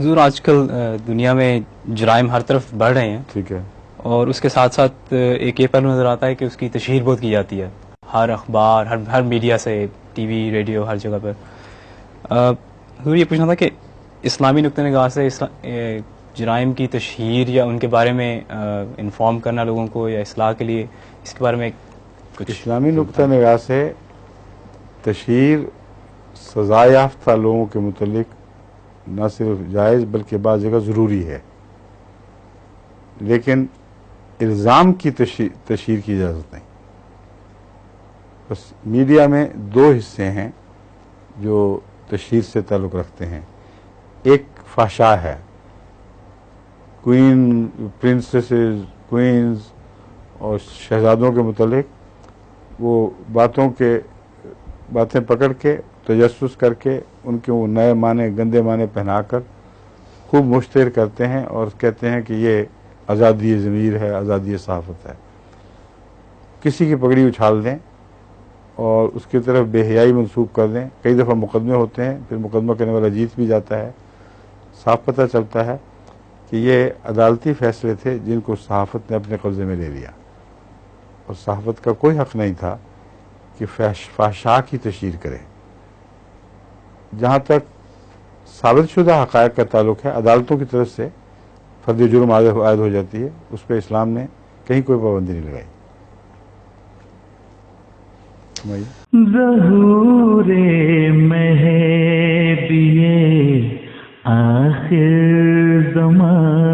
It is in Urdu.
حضور آج کل دنیا میں جرائم ہر طرف بڑھ رہے ہیں، ٹھیک ہے. اور اس کے ساتھ ساتھ ایک یہ پہلو نظر آتا ہے کہ اس کی تشہیر بہت کی جاتی ہے، ہر اخبار، ہر میڈیا سے، ٹی وی، ریڈیو، ہر جگہ پر. حضور یہ پوچھنا تھا کہ اسلامی نقطہ نگاہ سے جرائم کی تشہیر یا ان کے بارے میں انفارم کرنا لوگوں کو یا اصلاح کے لیے اس کے بارے میں کچھ اسلامی نقطہ بتائیں. نگاہ سے تشہیر سزا یافتہ لوگوں کے متعلق نہ صرف جائز بلکہ بعض جگہ ضروری ہے، لیکن الزام کی تشہیر کی اجازت نہیں. بس میڈیا میں دو حصے ہیں جو تشہیر سے تعلق رکھتے ہیں. ایک فحشا ہے، پرنسسز، کوئنز اور شہزادوں کے متعلق وہ باتیں پکڑ کے تجسس کر کے ان کے وہ نئے معنی، گندے معنی پہنا کر خوب مشتہر کرتے ہیں اور کہتے ہیں کہ یہ آزادی ضمیر ہے، آزادی صحافت ہے. کسی کی پگڑی اچھال دیں اور اس کی طرف بے حیائی منسوب کر دیں. کئی دفعہ مقدمے ہوتے ہیں، پھر مقدمہ کرنے والا جیت بھی جاتا ہے. صاف پتہ چلتا ہے کہ یہ عدالتی فیصلے تھے جن کو صحافت نے اپنے قبضے میں لے لیا، اور صحافت کا کوئی حق نہیں تھا کہ فحشا کی تشہیر کرے. جہاں تک ثابت شدہ حقائق کا تعلق ہے، عدالتوں کی طرف سے فرد جرم عائد ہو جاتی ہے، اس پہ اسلام نے کہیں کوئی پابندی نہیں لگائی. ظہور مہدی آخر زمان